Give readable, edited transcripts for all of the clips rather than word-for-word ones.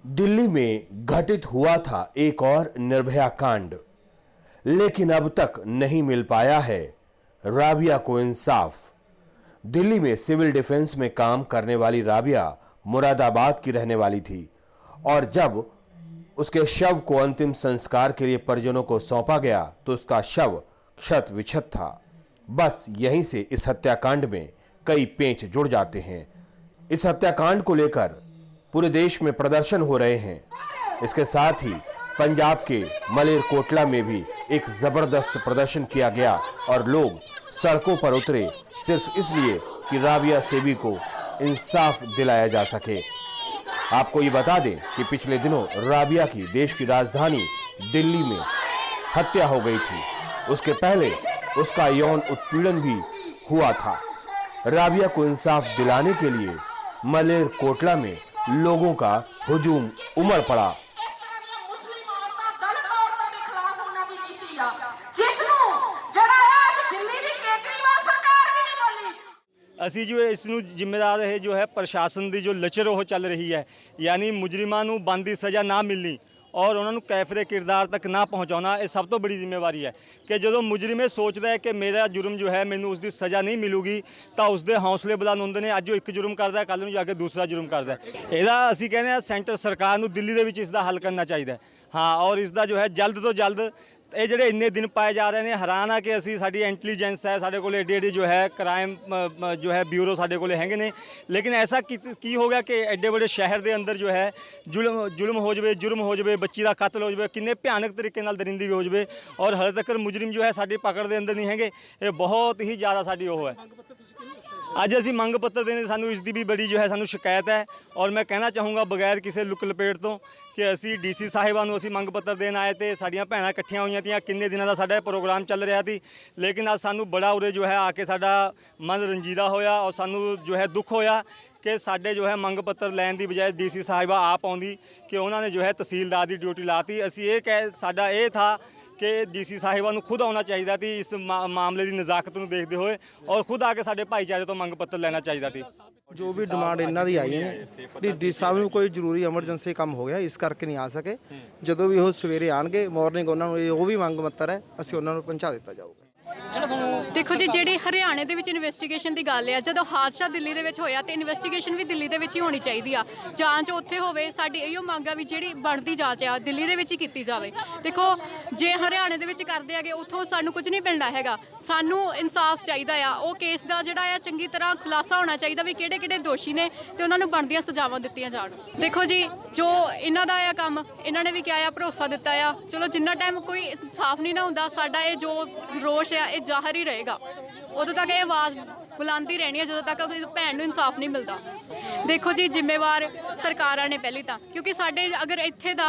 दिल्ली में घटित हुआ था एक और निर्भया कांड, लेकिन अब तक नहीं मिल पाया है राबिया को इंसाफ। दिल्ली में सिविल डिफेंस में काम करने वाली राबिया मुरादाबाद की रहने वाली थी और जब उसके शव को अंतिम संस्कार के लिए परिजनों को सौंपा गया तो उसका शव क्षत विक्षत था। बस यहीं से इस हत्याकांड में कई पेंच जुड़ जाते हैं। इस हत्याकांड को लेकर पूरे देश में प्रदर्शन हो रहे हैं। इसके साथ ही पंजाब के मलेरकोटला में भी एक जबरदस्त प्रदर्शन किया गया और लोग सड़कों पर उतरे सिर्फ इसलिए कि राबिया सेबी को इंसाफ दिलाया जा सके। आपको ये बता दें कि पिछले दिनों राबिया की देश की राजधानी दिल्ली में हत्या हो गई थी। उसके पहले उसका यौन उत्पीड़न भी हुआ था। राबिया को इंसाफ दिलाने के लिए मलेरकोटला में लोगों का हुजूम उमड़ पड़ा। ਅਸੀਂ ਜੋ ਇਸ ਨੂੰ ਜ਼ਿੰਮੇਵਾਰ ਇਹ ਜੋ ਹੈ ਪ੍ਰਸ਼ਾਸਨ ਦੀ ਜੋ ਲਚਰ ਉਹ ਚੱਲ ਰਹੀ ਹੈ, ਯਾਨੀ ਮੁਜਰਮਾਂ ਨੂੰ ਬਣਦੀ ਸਜ਼ਾ ਨਾ ਮਿਲਣੀ ਔਰ ਉਹਨਾਂ ਨੂੰ ਕੈਫਰੇ ਕਿਰਦਾਰ ਤੱਕ ਨਾ ਪਹੁੰਚਾਉਣਾ, ਇਹ ਸਭ ਤੋਂ ਬੜੀ ਜ਼ਿੰਮੇਵਾਰੀ ਹੈ ਕਿ ਜਦੋਂ ਮੁਜਰਮ ਇਹ ਸੋਚਦਾ ਹੈ ਕਿ ਮੇਰਾ ਜੁਰਮ ਜੋ ਹੈ ਮੈਨੂੰ ਉਸ ਦੀ ਸਜ਼ਾ ਨਹੀਂ ਮਿਲੂਗੀ ਤਾਂ ਉਸ ਦੇ ਹੌਸਲੇ ਬੁਲੰਦ ਹੁੰਦੇ ਨੇ। ਅੱਜ ਉਹ ਇੱਕ ਜੁਰਮ ਕਰਦਾ, ਕੱਲ੍ਹ ਨੂੰ ਜਾ ਕੇ ਦੂਸਰਾ ਜੁਰਮ ਕਰਦਾ। ਇਹਦਾ ਅਸੀਂ ਕਹਿੰਦੇ ਹਾਂ ਸੈਂਟਰ ਸਰਕਾਰ ਨੂੰ ਦਿੱਲੀ ਦੇ ਵਿੱਚ ਇਸ ਦਾ ਹੱਲ ਕਰਨਾ ਚਾਹੀਦਾ ਹਾਂ, ਔਰ ਇਸ ਦਾ ਜੋ ਹੈ ਜਲਦ ਤੋਂ ਜਲਦ ਇਹ ਜਿਹੜੇ ਇੰਨੇ ਦਿਨ ਪਾਏ ਜਾ ਰਹੇ ਨੇ। ਹੈਰਾਨ ਆ ਕਿ ਅਸੀਂ ਸਾਡੀ ਇੰਟੈਲੀਜੈਂਸ ਹੈ, ਸਾਡੇ ਕੋਲ ਏਡੀ ਜੋ ਹੈ ਕ੍ਰਾਈਮ ਜੋ ਹੈ ਬਿਊਰੋ ਸਾਡੇ ਕੋਲ ਹੈਗੇ ਨੇ, ਲੇਕਿਨ ਐਸਾ ਕੀ ਹੋ ਗਿਆ ਕਿ ਐਡੇ ਵੱਡੇ ਸ਼ਹਿਰ ਦੇ ਅੰਦਰ ਜੋ ਹੈ ਜ਼ੁਲਮ ਹੋ ਜਾਵੇ, ਜੁਰਮ ਹੋ ਜਾਵੇ, ਬੱਚੀ ਦਾ ਕਤਲ ਹੋ ਜਾਵੇ, ਕਿੰਨੇ ਭਿਆਨਕ ਤਰੀਕੇ ਨਾਲ ਦਰਿੰਦਗੀ ਹੋ ਜਾਵੇ ਔਰ ਹਲੇ ਤੱਕ ਮੁਜਰਮ ਜੋ ਹੈ ਸਾਡੀ ਪਕੜ ਦੇ ਅੰਦਰ ਨਹੀਂ ਹੈਗੇ। ਇਹ ਬਹੁਤ ਹੀ ਜ਼ਿਆਦਾ ਸਾਡੀ ਉਹ ਹੈ। ਅੱਜ ਅਸੀਂ ਮੰਗ ਪੱਤਰ ਦੇਣੇ, ਸਾਨੂੰ ਇਸ ਦੀ ਵੀ ਬੜੀ ਜੋ ਹੈ ਸਾਨੂੰ ਸ਼ਿਕਾਇਤ ਹੈ ਔਰ ਮੈਂ ਕਹਿਣਾ ਚਾਹੂੰਗਾ ਬਗੈਰ ਕਿਸੇ ਲੁੱਕ ਲਪੇਟ ਤੋਂ ਕਿ ਅਸੀਂ ਡੀਸੀ ਸਾਹਿਬਾਂ ਨੂੰ ਅਸੀਂ ਮੰਗ ਪੱਤਰ ਦੇਣ ਆਏ ਤੇ ਸਾਡੀਆਂ ਭੈਣਾਂ ਇਕੱਠੀਆਂ ਹੋਈਆਂ ਤੀਆਂ। ਕਿੰਨੇ ਦਿਨਾਂ ਦਾ ਸਾਡਾ ਪ੍ਰੋਗਰਾਮ ਚੱਲ ਰਿਹਾ ਸੀ, ਲੇਕਿਨ ਅੱਜ ਸਾਨੂੰ ਬੜਾ ਉਰੇ ਜੋ ਹੈ ਆ ਕੇ ਸਾਡਾ ਮਨ ਰੰਜੀਦਾ ਹੋਇਆ ਔਰ ਸਾਨੂੰ ਜੋ ਹੈ ਦੁੱਖ ਹੋਇਆ ਕਿ ਸਾਡੇ ਜੋ ਹੈ ਮੰਗ ਪੱਤਰ ਲੈਣ ਦੀ ਬਜਾਏ ਡੀਸੀ ਸਾਹਿਬਾ ਆਪ ਆਉਂਦੀ ਕਿ ਉਹਨਾਂ ਨੇ ਜੋ ਹੈ ਤਹਿਸੀਲਦਾਰ ਦੀ ਡਿਊਟੀ ਲਾਤੀ। ਅਸੀਂ ਇਹ ਸਾਡਾ ਇਹ ਥਾ कि डीसी साहिबा ਨੂੰ खुद आना चाहिए थी इस मामले की नज़ाकत ਨੂੰ देखते हुए और खुद आके साढ़े भाईचारे तो मंग पत्र लेना चाहिए थी। जो भी डिमांड इन्हों की आई है डी साहब ਨੂੰ ਕੋਈ ਜ਼ਰੂਰੀ ਐਮਰਜੈਂਸੀ ਕੰਮ ਹੋ ਗਿਆ, ਇਸ ਕਰਕੇ ਨਹੀਂ ਆ ਸਕੇ। ਜਦੋਂ ਵੀ ਉਹ ਸਵੇਰੇ ਆਣਗੇ ਮਾਰਨਿੰਗ ਉਹਨਾਂ ਨੂੰ ਉਹ ਵੀ ਮੰਗ ਪੱਤਰ ਹੈ, ਅਸੀਂ ਉਹਨਾਂ ਨੂੰ ਪਹੁੰਚਾ ਦਿੱਤਾ ਜਾਊਗਾ। देखो जी, ਜਿਹੜੀ ਹਰਿਆਣੇ ਦੇ ਵਿੱਚ ਇਨਵੈਸਟੀਗੇਸ਼ਨ ਦੀ ਗੱਲ ਆ, ਜਦੋਂ ਹਾਦਸਾ ਦਿੱਲੀ ਦੇ ਵਿੱਚ ਹੋਇਆ ਤੇ ਇਨਵੈਸਟੀਗੇਸ਼ਨ ਵੀ ਦਿੱਲੀ ਦੇ ਵਿੱਚ ਹੀ ਹੋਣੀ ਚਾਹੀਦੀ ਆ। ਜਾਂਚ ਉੱਥੇ ਹੋਵੇ। ਸਾਡੀ ਇਹੋ ਮੰਗ ਆ ਵੀ ਜਿਹੜੀ ਬਣਦੀ ਜਾਂਚ ਆ ਦਿੱਲੀ ਦੇ ਵਿੱਚ ਹੀ ਕੀਤੀ ਜਾਵੇ। ਦੇਖੋ ਜੇ ਹਰਿਆਣੇ ਦੇ ਵਿੱਚ ਕਰਦੇ ਆਗੇ ਉੱਥੋਂ ਸਾਨੂੰ ਕੁਝ ਨਹੀਂ ਮਿਲਣਾ ਹੈਗਾ, ਸਾਨੂੰ ਇਨਸਾਫ ਚਾਹੀਦਾ ਆ। ਉਹ ਕੇਸ ਦਾ ਜਿਹੜਾ ਆ ਚੰਗੀ ਤਰ੍ਹਾਂ ਖੁਲਾਸਾ ਹੋਣਾ ਚਾਹੀਦਾ ਵੀ ਕਿਹੜੇ ਕਿਹੜੇ ਦੋਸ਼ੀ ਨੇ ਤੇ ਉਹਨਾਂ ਨੂੰ ਬਣਦੀਆਂ ਸਜ਼ਾਵਾਂ ਦਿੱਤੀਆਂ ਜਾਣ। ਦੇਖੋ ਜੀ, ਜੋ ਇਹਨਾਂ ਦਾ ਆ ਕੰਮ, ਇਹਨਾਂ ਨੇ ਵੀ ਕਿਹਾ ਆ, ਭਰੋਸਾ ਦਿੱਤਾ ਆ। ਚਲੋ ਜਿੰਨਾ ਟਾਈਮ ਕੋਈ ਇਨਸਾਫ ਨਹੀਂ ਨਾ ਹੁੰਦਾ, ਸਾਡਾ ਇਹ ਜੋ ਰੋਸ਼ ਆ ਇਹ ਜ਼ਾਹਰ ਹੀ ਰਹੇਗਾ। ਉਦੋਂ ਤੱਕ ਇਹ ਆਵਾਜ਼ ਬੁਲੰਦੀ ਰਹਿਣੀ ਹੈ ਜਦੋਂ ਤੱਕ ਉਹਦੀ ਭੈਣ ਨੂੰ ਇਨਸਾਫ ਨਹੀਂ ਮਿਲਦਾ। ਦੇਖੋ ਜੀ, ਜ਼ਿੰਮੇਵਾਰ ਸਰਕਾਰਾਂ ਨੇ ਪਹਿਲੀ ਤਾਂ, ਕਿਉਂਕਿ ਸਾਡੇ ਅਗਰ ਇੱਥੇ ਦਾ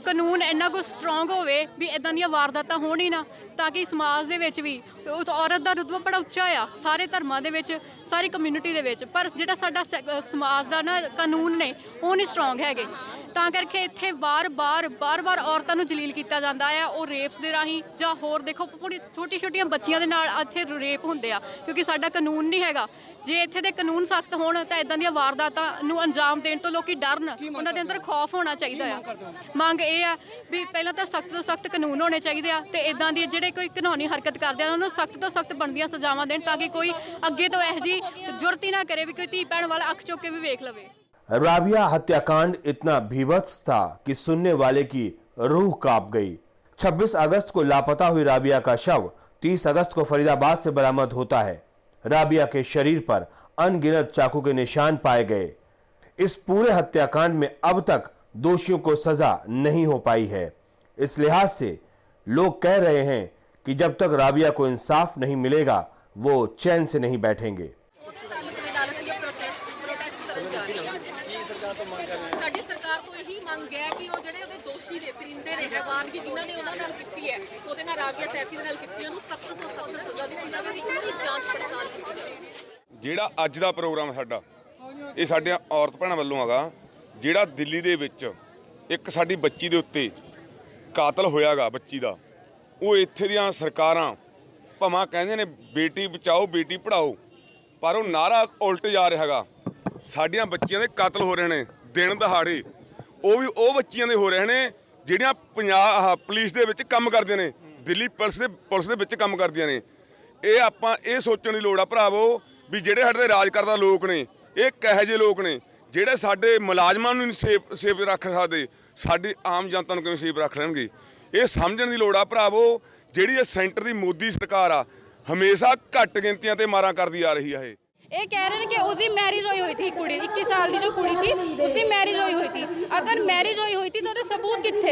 ਕਾਨੂੰਨ ਇੰਨਾ ਕੁ ਸਟਰੋਂਗ ਹੋਵੇ ਵੀ ਇੱਦਾਂ ਦੀਆਂ ਵਾਰਦਾਤਾਂ ਹੋਣ ਹੀ ਨਾ, ਤਾਂ ਕਿ ਸਮਾਜ ਦੇ ਵਿੱਚ ਵੀ ਔਰਤ ਦਾ ਰੁਤਬਾ ਬੜਾ ਉੱਚਾ ਆ ਸਾਰੇ ਧਰਮਾਂ ਦੇ ਵਿੱਚ, ਸਾਰੀ ਕਮਿਊਨਿਟੀ ਦੇ ਵਿੱਚ। ਪਰ ਜਿਹੜਾ ਸਾਡਾ ਸਮਾਜ ਦਾ ਨਾ ਕਾਨੂੰਨ ਨੇ ਉਹ ਨਹੀਂ ਸਟਰੋਂਗ ਹੈਗੇ, ਤਾਂ ਕਰਕੇ ਇੱਥੇ ਬਾਰ-ਬਾਰ ਔਰਤਾਂ ਨੂੰ ਜਲੀਲ ਕੀਤਾ ਜਾਂਦਾ ਆ। ਉਹ ਰੇਪਸ ਦੇ ਰਾਹੀਂ ਜਾਂ ਹੋਰ ਦੇਖੋ ਛੋਟੀ-ਛੋਟੀਆਂ ਬੱਚੀਆਂ ਦੇ ਨਾਲ ਇੱਥੇ ਰੇਪ ਹੁੰਦੇ ਆ ਕਿਉਂਕਿ ਸਾਡਾ ਕਾਨੂੰਨ ਨਹੀਂ ਹੈਗਾ। ਜੇ ਇੱਥੇ ਦੇ ਕਾਨੂੰਨ ਸਖਤ ਹੋਣ ਤਾਂ ਇਦਾਂ ਦੀਆਂ ਵਾਰਦਾਤਾਂ ਨੂੰ ਅੰਜਾਮ ਦੇਣ ਤੋਂ ਲੋਕੀ ਡਰਨ, ਉਹਨਾਂ ਦੇ ਅੰਦਰ ਖੌਫ ਹੋਣਾ ਚਾਹੀਦਾ ਆ। ਮੰਗ ਇਹ ਆ ਵੀ ਪਹਿਲਾਂ ਤਾਂ ਸਖਤ ਤੋਂ ਸਖਤ ਕਾਨੂੰਨ ਹੋਣੇ ਚਾਹੀਦੇ ਆ ਤੇ ਇਦਾਂ ਦੀ ਜਿਹੜੇ ਕੋਈ ਘਿਨੌਣੀ ਹਰਕਤ ਕਰਦੇ ਆ ਉਹਨਾਂ ਨੂੰ ਸਖਤ ਤੋਂ ਸਖਤ ਬਣਦੀਆਂ ਸਜ਼ਾਵਾਂ ਦੇਣ ਤਾਂ ਕਿ ਕੋਈ ਅੱਗੇ ਤੋਂ ਇਹੋ ਜਿਹੀ ਜ਼ੁਰਤ ਹੀ ਨਾ ਕਰੇ ਵੀ ਕੋਈ ਧੀ ਭੈਣ ਵਾਲਾ ਅੱਖ ਚੁੱਕ ਕੇ ਵੀ ਵੇਖ ਲਵੇ। राबिया हत्याकांड इतना भीभत्स था कि सुनने वाले की रूह कांप गई। 26 अगस्त को लापता हुई राबिया का शव 30 अगस्त को फरीदाबाद से बरामद होता है। राबिया के शरीर पर अनगिनत चाकू के निशान पाए गए। इस पूरे हत्याकांड में अब तक दोषियों को सजा नहीं हो पाई है। इस लिहाज से लोग कह रहे हैं कि जब तक राबिया को इंसाफ नहीं मिलेगा वो चैन से नहीं बैठेंगे। ਸਾਡੀ ਸਰਕਾਰ ਤੋਂ ਇਹੀ ਮੰਗ ਹੈ ਕਿ ਉਹ ਜਿਹੜੇ ਉਹਦੇ ਦੋਸ਼ੀ ਨੇ ਪਰਿੰਦੇ ਨੇ ਹੈਵਾਨਗੀ ਜਿਨ੍ਹਾਂ ਨੇ ਉਹਨਾਂ ਨਾਲ ਕੀਤੀ ਹੈ, ਉਹਦੇ ਨਾਲ ਰਾਬੀਆ ਸੈਫੀ ਦੇ ਨਾਲ ਕੀਤੀ, ਉਹਨੂੰ ਸਖਤ ਤੋਂ ਸਖਤ ਸਜ਼ਾ ਦਿੱਤੀ ਜਾਵੇ, ਉਹਦੀ ਪੂਰੀ ਜਾਂਚ ਪੜਤਾਲ ਕੀਤੀ ਜਾਵੇ। ਜਿਹੜਾ ਅੱਜ ਦਾ ਪ੍ਰੋਗਰਾਮ ਸਾਡਾ ਇਹ ਸਾਡੀਆਂ ਔਰਤ ਭੈਣਾਂ ਵੱਲੋਂ ਹੈਗਾ, ਜਿਹੜਾ ਦਿੱਲੀ ਦੇ ਵਿੱਚ ਇੱਕ ਸਾਡੀ ਬੱਚੀ ਦੇ ਉੱਤੇ ਕਾਤਲ ਹੋਇਆਗਾ ਬੱਚੀ ਦਾ, ਉਹ ਇੱਥੇ ਦੀਆਂ ਸਰਕਾਰਾਂ ਭਾਵੇਂ ਕਹਿੰਦੇ ਨੇ ਬੇਟੀ ਬਚਾਓ ਬੇਟੀ ਪੜ੍ਹਾਓ, ਪਰ ਉਹ ਨਾਰਾ ਉਲਟ ਜਾ ਰਿਹਾ ਹੈਗਾ। ਸਾਡੀਆਂ ਬੱਚੀਆਂ ਦੇ ਕਤਲ ਹੋ ਰਹੇ ਨੇ ਦਿਨ ਦਿਹਾੜੇ, ਉਹ ਵੀ ਉਹ ਬੱਚੀਆਂ ਦੇ ਹੋ ਰਹੇ ਨੇ ਜਿਹੜੀਆਂ ਪੰਜਾਬ ਪੁਲਿਸ ਦੇ ਵਿੱਚ ਕੰਮ ਕਰਦੀਆਂ ਨੇ, ਦਿੱਲੀ ਪੁਲਿਸ ਦੇ ਵਿੱਚ ਕੰਮ ਕਰਦੀਆਂ ਨੇ। ਇਹ ਆਪਾਂ ਇਹ ਸੋਚਣ ਦੀ ਲੋੜ ਆ ਭਰਾਵੋ ਵੀ ਜਿਹੜੇ ਸਾਡੇ ਤੇ ਰਾਜ ਕਰਦਾ ਲੋਕ ਨੇ, ਇਹ ਕਿਹੋ ਜਿਹੇ ਲੋਕ ਨੇ ਜਿਹੜੇ ਸਾਡੇ ਮੁਲਾਜ਼ਮਾਂ ਨੂੰ ਨਹੀਂ ਸੇਫ ਰੱਖ ਸਕਦੇ, ਸਾਡੀ ਆਮ ਜਨਤਾ ਨੂੰ ਕਿਵੇਂ ਸੇਫ ਰੱਖ ਲੈਣਗੇ। ਇਹ ਸਮਝਣ ਦੀ ਲੋੜ ਆ ਭਰਾਵੋ। ਜਿਹੜੀ ਇਹ ਸੈਂਟਰ ਦੀ ਮੋਦੀ ਸਰਕਾਰ ਆ, ਹਮੇਸ਼ਾ ਘੱਟ ਗਿਣਤੀਆਂ ਤੇ ਮਾਰਾਂ ਕਰਦੀ ਆ ਰਹੀ ਆ। ये कह रहे हैं कि उसकी मैरिज हुई थी कुड़ी 21 साल की जो कुड़ी थी उसकी मैरिज हुई थी। अगर मैरिज हुई थी तो वो सबूत कितने?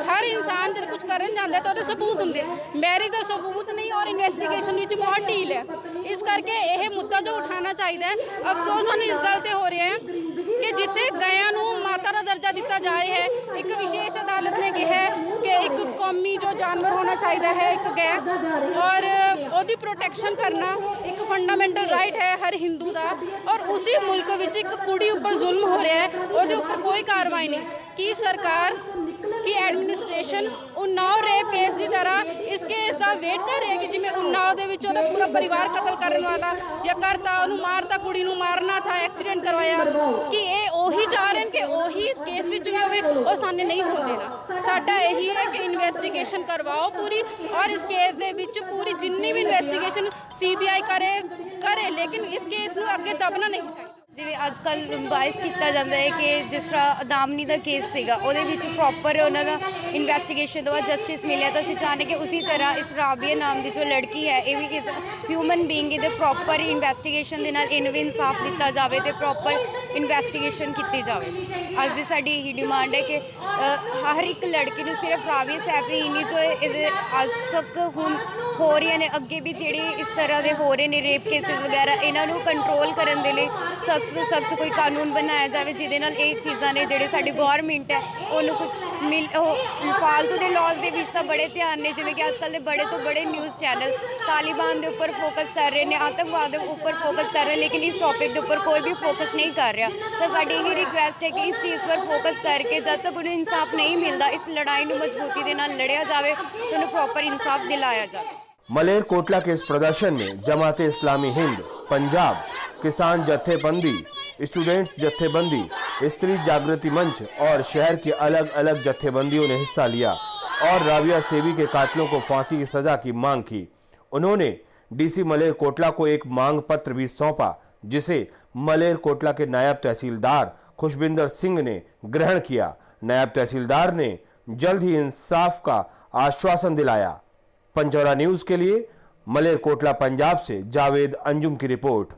हर इंसान जब कुछ करन जाता है तो सबूत होंगे, मैरिज का सबूत नहीं और इन्वेस्टिगेशन में बहुत ढील है। इस करके यह मुद्दा जो उठाना चाहिए। अफसोस हम इस गल ते हो रहे हैं कि जिथे गया माता का दर्जा दिता जा रहा है। एक विशेष अदालत ने कहा कि एक कौमी जो जानवर होना चाहिए है एक गै, और उसकी प्रोटेक्शन करना एक फंडामेंटल राइट है हिंदू का। और उसी मुल्क विच एक कुड़ी उपर जुल्म हो रहा है, उसदे उपर कोई कार्रवाई नहीं की। सरकार की एडमिनिस्ट्रेशन उन्नाव रेप केस की तरह इस केस का वेट कर रही है कि जिमें उन्नाव दे विच ओहदा पूरा परिवार कतल करने वाला या करता उन्होंने मारता, कुड़ी नूं मारना था, एक्सीडेंट करवाया, कि ये ओही चाह रहे हैं कि ओही इस केस विच भी होवे, और सामने नहीं होण देना। साडा यही है कि इन्वेस्टिगेशन करवाओ पूरी, और इस केस दे विच पूरी जिन्नी भी इन्वेस्टिगेशन CBI करे, लेकिन इस केस नूं अगे दबना नहीं चाहिए। ਜਿਵੇਂ ਅੱਜ ਕੱਲ੍ਹ ਬਾਇਸ ਕੀਤਾ ਜਾਂਦਾ ਹੈ ਕਿ ਜਿਸ ਤਰ੍ਹਾਂ ਅਦਾਮਨੀ ਦਾ ਕੇਸ ਸੀਗਾ ਉਹਦੇ ਵਿੱਚ ਪ੍ਰੋਪਰ ਉਹਨਾਂ ਦਾ ਇਨਵੈਸਟੀਗੇਸ਼ਨ ਤੋਂ ਬਾਅਦ ਜਸਟਿਸ ਮਿਲਿਆ, ਤਾਂ ਅਸੀਂ ਚਾਹੁੰਦੇ ਕਿ ਉਸੇ ਤਰ੍ਹਾਂ ਇਸ ਰਾਬੀਆ ਨਾਮ ਦੀ ਜੋ ਲੜਕੀ ਹੈ ਇਹ ਵੀ ਇਸ ਹਿਊਮਨ ਬੀਇੰਗ ਇਹਦੇ ਪ੍ਰੋਪਰ ਇਨਵੈਸਟੀਗੇਸ਼ਨ ਦੇ ਨਾਲ ਇਹਨੂੰ ਵੀ ਇਨਸਾਫ ਦਿੱਤਾ ਜਾਵੇ ਤੇ ਪ੍ਰੋਪਰ ਇਨਵੈਸਟੀਗੇਸ਼ਨ ਕੀਤੀ ਜਾਵੇ। ਅੱਜ ਦੀ ਸਾਡੀ ਇਹੀ ਡਿਮਾਂਡ ਹੈ ਕਿ ਹਰ ਇੱਕ ਲੜਕੀ ਨੂੰ ਸਿਰਫ ਰਾਬੀਆ ਸੈਫੀ ਹੀ ਨਹੀਂ ਜੋ ਇਹਦੇ ਅੱਜ ਤੱਕ ਹੁਣ ਹੋ ਰਹੀਆਂ ਨੇ, ਅੱਗੇ ਵੀ ਜਿਹੜੇ ਇਸ ਤਰ੍ਹਾਂ ਦੇ ਹੋ ਰਹੇ ਨੇ ਰੇਪ ਕੇਸਿਸ ਵਗੈਰਾ, ਇਹਨਾਂ ਨੂੰ ਕੰਟਰੋਲ ਕਰਨ ਦੇ ਲਈ ਸਖਤ ਤੋਂ ਸਖਤ ਕੋਈ ਕਾਨੂੰਨ ਬਣਾਇਆ ਜਾਵੇ ਜਿਹਦੇ ਨਾਲ ਇਹ ਚੀਜ਼ਾਂ ਨੇ ਜਿਹੜੇ ਸਾਡੀ ਗੌਰਮੈਂਟ ਹੈ ਉਹਨੂੰ ਕੁਝ ਫਾਲਤੂ ਦੇ ਲਾਜ਼ ਦੇ ਵਿੱਚ ਤਾਂ ਬੜੇ ਧਿਆਨ ਨੇ, ਜਿਵੇਂ ਕਿ ਅੱਜ ਕੱਲ੍ਹ ਦੇ ਬੜੇ ਤੋਂ ਬੜੇ ਨਿਊਜ਼ ਚੈਨਲ ਤਾਲਿਬਾਨ ਦੇ ਉੱਪਰ ਫੋਕਸ ਕਰ ਰਹੇ ਨੇ, ਆਤੰਕਵਾਦ ਦੇ ਉੱਪਰ ਫੋਕਸ ਕਰ ਰਹੇ, ਲੇਕਿਨ ਇਸ ਟੌਪਿਕ ਦੇ ਉੱਪਰ ਕੋਈ ਵੀ ਫੋਕਸ ਨਹੀਂ ਕਰ ਰਿਹਾ। ਤਾਂ ਸਾਡੀ ਇਹੀ ਰਿਕੁਐਸਟ ਹੈ ਕਿ ਇਸ ਚੀਜ਼ ਪਰ ਫੋਕਸ ਕਰਕੇ ਜਦ ਤੱਕ ਉਹਨੂੰ ਇਨਸਾਫ नहीं मिलता इस लड़ाई ਨੂੰ मजबूती ਦੇ ਨਾਲ लड़िया जाए तो उन्हें प्रॉपर इंसाफ दिलाया जाए। मलेरकोटला के इस प्रदर्शन में जमाते इस्लामी हिंद पंजाब, किसान जत्थेबंदी, स्टूडेंट्स जत्थेबंदी, स्त्री जागृति मंच और शहर की अलग अलग जत्थेबंदियों ने हिस्सा लिया और राबिया सेबी के कातिलों को फांसी की सजा की मांग की। उन्होंने DC मलेरकोटला को एक मांग पत्र भी सौंपा, जिसे मलेरकोटला के नायब तहसीलदार खुशबिंदर सिंह ने ग्रहण किया। नायब तहसीलदार ने जल्द ही इंसाफ का आश्वासन दिलाया। पंचौरा न्यूज के लिए मलेरकोटला पंजाब से जावेद अंजुम की रिपोर्ट।